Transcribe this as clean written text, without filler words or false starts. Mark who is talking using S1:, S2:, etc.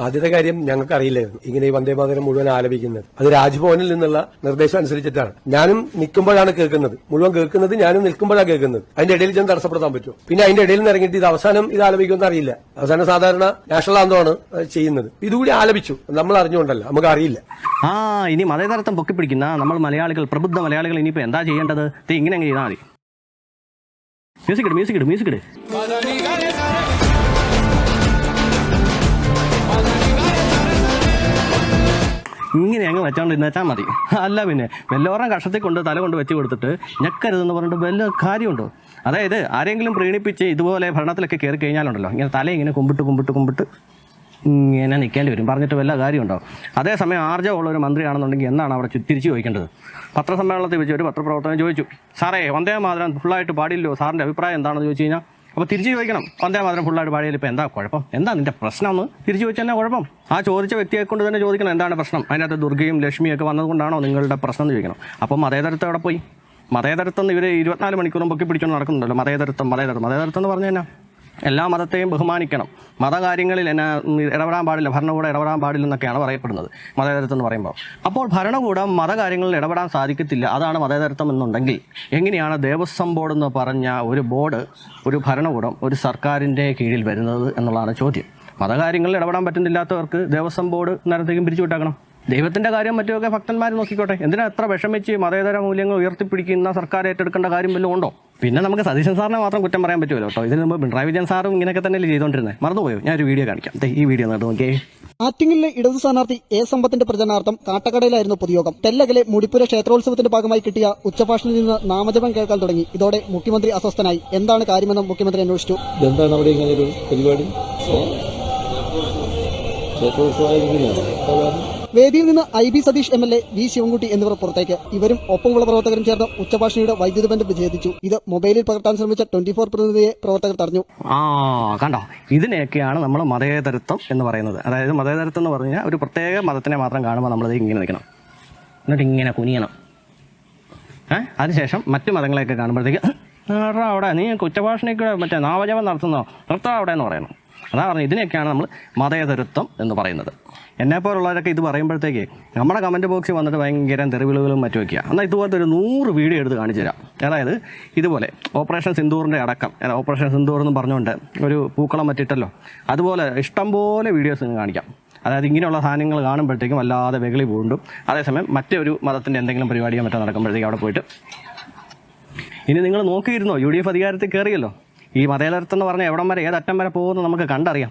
S1: ആദ്യത്തെ കാര്യം ഞങ്ങൾക്ക് അറിയില്ലായിരുന്നു ഇങ്ങനെ ഈ വന്ദേമാതരം മുഴുവൻ ആലപിക്കുന്നത്. അത് രാജ്ഭവനിൽ നിന്നുള്ള നിർദ്ദേശം അനുസരിച്ചിട്ടാണ്. ഞാനും നിൽക്കുമ്പോഴാണ് കേൾക്കുന്നത്, മുഴുവൻ കേൾക്കുന്നത് ഞാനും നിൽക്കുമ്പോഴാണ് കേൾക്കുന്നത്. അതിന്റെ ഇടയിൽ ചെന്ന് തടസ്സപ്പെടുത്താൻ പറ്റുമോ? പിന്നെ അതിന്റെ ഇടയിൽ നിന്ന് ഇറങ്ങിയിട്ട് ഇത് അവസാനം ഇത് ആലപിക്കുമെന്ന് അറിയില്ല. അവസാനം സാധാരണ നാഷണൽ ആന്തമാണ് ചെയ്യുന്നത്. ഇതുകൂടി ആലപിച്ചു, നമ്മൾ അറിഞ്ഞുകൊണ്ടല്ല, നമുക്ക് അറിയില്ല.
S2: ഇനി മതേതരത്വം പൊക്കിപ്പിടിക്കുന്ന നമ്മൾ മലയാളികൾ, പ്രബുദ്ധ മലയാളികൾ ഇനിയിപ്പോ എന്താ ചെയ്യേണ്ടത്? ഇങ്ങനെ അങ്ങ് ചെയ്താൽ മതി. മ്യൂസിക് ഇട്. ഇങ്ങനെ അങ്ങ് വെച്ചോണ്ടിരുന്നേച്ചാൽ മതി. അല്ല പിന്നെ വല്ലവരുടെ കഷത്തിൽ കൊണ്ട് തല കൊണ്ട് വെച്ച് കൊടുത്തിട്ട് ഞെക്കരുതെന്ന് പറഞ്ഞിട്ട് വല്ല കാര്യമുണ്ടോ? അതായത് ആരെങ്കിലും പ്രീണിപ്പിച്ച് ഇതുപോലെ ഭരണത്തിലൊക്കെ കയറി കഴിഞ്ഞാലുണ്ടല്ലോ, ഇങ്ങനെ തല ഇങ്ങനെ കുമ്പിട്ട് ഇങ്ങനെ നിൽക്കേണ്ടി വരും. പറഞ്ഞിട്ട് വല്ല കാര്യമുണ്ടോ? അതേസമയം ആർജവമുള്ള ഒരു മന്ത്രിയാണെന്നുണ്ടെങ്കിൽ എന്താണ് അവിടെ തിരിച്ചു ചോദിക്കേണ്ടത്? പത്രസമ്മേളനത്തിൽ വെച്ച് ഒരു പത്രപ്രവർത്തകൻ ചോദിച്ചു, സാറേ വന്ദേമാതരം ഫുള്ളായിട്ട് പാടില്ലോ, സാറിൻ്റെ അഭിപ്രായം എന്താണെന്ന് ചോദിച്ചു കഴിഞ്ഞാൽ അപ്പോൾ തിരിച്ചു ചോദിക്കണം, വന്ദേമാതരം ഫുള്ളായിട്ട് പാടിയാൽ ഇപ്പോൾ എന്താ കുഴപ്പം, എന്താ നിന്റെ പ്രശ്നം എന്ന് തിരിച്ചു ചോദിച്ചാൽ തന്നെ കുഴപ്പം. ആ ചോദിച്ച വ്യക്തിയെ കൊണ്ട് തന്നെ ചോദിക്കണം എന്താണ് പ്രശ്നം, അതിനകത്ത് ദുർഗയും ലക്ഷ്മിയൊക്കെ വന്നതുകൊണ്ടാണോ നിങ്ങളുടെ പ്രശ്നം എന്ന് ചോദിക്കണം. അപ്പം മതേതരത്വം അവിടെ പോയി. മതേതരത്വം ഇവർ 24 മണിക്കൂറും പൊക്കി പിടിച്ചുകൊണ്ട് നടക്കുന്നുണ്ടല്ലോ. മതേതരത്വം എന്ന് പറഞ്ഞു കഴിഞ്ഞാൽ എല്ലാ മതത്തെയും ബഹുമാനിക്കണം, മതകാര്യങ്ങളിൽ ഇടപെടാൻ പാടില്ല, ഭരണകൂടം ഇടപെടാൻ പാടില്ലെന്നൊക്കെയാണ് പറയപ്പെടുന്നത് മതേതരത്വം എന്ന് പറയുമ്പോൾ. അപ്പോൾ ഭരണകൂടം മതകാര്യങ്ങളിൽ ഇടപെടാൻ സാധിക്കത്തില്ല, അതാണ് മതേതരത്വം എന്നുണ്ടെങ്കിൽ എങ്ങനെയാണ് ദേവസ്വം ബോർഡ് എന്ന് പറഞ്ഞ ഒരു ബോർഡ്, ഒരു ഭരണകൂടം ഒരു സർക്കാരിൻ്റെ കീഴിൽ വരുന്നത് എന്നുള്ളതാണ് ചോദ്യം. മതകാര്യങ്ങളിൽ ഇടപെടാൻ പറ്റുന്നില്ലാത്തവർക്ക് ദേവസ്വം ബോർഡ് നേരത്തേക്കും പിരിച്ചു വിട്ടാക്കണം. ദൈവത്തിൻ്റെ കാര്യം മറ്റുമൊക്കെ ഭക്തന്മാർ നോക്കിക്കോട്ടെ. എന്തിനാ എത്ര വിഷമിച്ച് മതേതര മൂല്യങ്ങൾ ഉയർത്തിപ്പിടിക്കുന്ന സർക്കാർ ഏറ്റെടുക്കേണ്ട കാര്യം വല്ലതും ഉണ്ടോ? പിന്നെ നമുക്ക് സതീശൻ സാറിനെ മാത്രം കുറ്റം പറയാൻ പറ്റുമല്ലോ കേട്ടോ. ഇതിന് മുമ്പ് പിണറായി വിജയൻ സാറും ഇങ്ങനെയൊക്കെ തന്നെ ചെയ്തുകൊണ്ടിരുന്നത്. മറന്നുപോയോ? ഞാനൊരു വീഡിയോ കാണിക്കാം. ഈ വീഡിയോ നോക്കിയേ.
S3: ആറ്റിങ്ങലിലെ ഇടതു സ്ഥാനാർത്ഥി എ സമ്പത്തിന്റെ പ്രചരണാർത്ഥം കാട്ടക്കടയിലായിരുന്നു പൊതുയോഗം. തെല്ലകലെ മുടിപ്പുര ക്ഷേത്രോത്സവത്തിന്റെ ഭാഗമായി കിട്ടിയ ഉച്ചഭാഷണിൽ നിന്ന് നാമജപം കേൾക്കാൻ തുടങ്ങി. ഇതോടെ മുഖ്യമന്ത്രി അസ്വസ്ഥനായി. എന്താണ് കാര്യമെന്നും മുഖ്യമന്ത്രി അന്വേഷിച്ചു.
S4: എന്താണ് അവിടെ ഇങ്ങനെ ഒരു പരിപാടി?
S3: വേദിയിൽ നിന്ന് IB Satish MLA, V Sivankutty എന്നിവർ പുറത്തേക്ക്. ഇവരും ഒപ്പമുള്ള പ്രവർത്തകരും ചേർന്ന് ഉച്ചഭാഷണിയുടെ വൈദ്യുതി ബന്ധം വിച്ഛേദിച്ചു. ഇത് മൊബൈലിൽ പകർത്താൻ ശ്രമിച്ച 24 പ്രതിനിധിയെ പ്രവർത്തകർ തടഞ്ഞു.
S2: കണ്ടോ, ഇതിനെയൊക്കെയാണ് നമ്മൾ മതേതരത്വം എന്ന് പറയുന്നത്. അതായത് മതേതരത്വം എന്ന് പറഞ്ഞാൽ ഒരു പ്രത്യേക മതത്തിനെ മാത്രം കാണുമ്പോൾ നമ്മളത് ഇങ്ങനെ നിൽക്കണം, എന്നിട്ട് ഇങ്ങനെ കുനിയണം. അതിനുശേഷം മറ്റു മതങ്ങളെയൊക്കെ കാണുമ്പോഴത്തേക്ക് അവിടെ നീ ഉച്ചഭാഷണിക്ക് മറ്റേ നാമജപം നടത്തുന്നോ, നിർത്താം അവിടെ എന്ന് പറയണം. അതാ പറഞ്ഞു, ഇതിനെയൊക്കെയാണ് നമ്മൾ മതേതരത്വം എന്ന് പറയുന്നത്. എന്നെപ്പോലുള്ളവരൊക്കെ ഇത് പറയുമ്പോഴത്തേക്ക് നമ്മുടെ കമൻറ്റ് ബോക്സിൽ വന്നിട്ട് ഭയങ്കര തെറിവിളുകളും മറ്റുമൊക്കെയാണ്. എന്നാൽ ഇതുപോലത്തെ ഒരു 100 വീഡിയോ എടുത്ത് കാണിച്ചു തരാം. അതായത് ഇതുപോലെ ഓപ്പറേഷൻ സിന്ദൂറിൻ്റെ അടക്കം, ഓപ്പറേഷൻ സിന്ദൂർ എന്ന് പറഞ്ഞുകൊണ്ട് ഒരു പൂക്കളം പറ്റിയിട്ടല്ലോ, അതുപോലെ ഇഷ്ടംപോലെ വീഡിയോസ് കാണിക്കാം. അതായത് ഇങ്ങനെയുള്ള സാധനങ്ങൾ കാണുമ്പോഴത്തേക്കും വല്ലാതെ വെകളി പൂണ്ടും. അതേസമയം മറ്റൊരു മതത്തിൻ്റെ എന്തെങ്കിലും പരിപാടിയോ മറ്റോ നടക്കുമ്പോഴത്തേക്കും അവിടെ പോയിട്ട് ഇനി നിങ്ങൾ നോക്കിയിരുന്നോ, UDF അധികാരത്തിൽ കയറിയല്ലോ. ഈ മതേതരത്വം എന്ന് പറഞ്ഞാൽ എവിടം വരെ, ഏതറ്റം വരെ പോകുമെന്ന് നമുക്ക് കണ്ടറിയാം.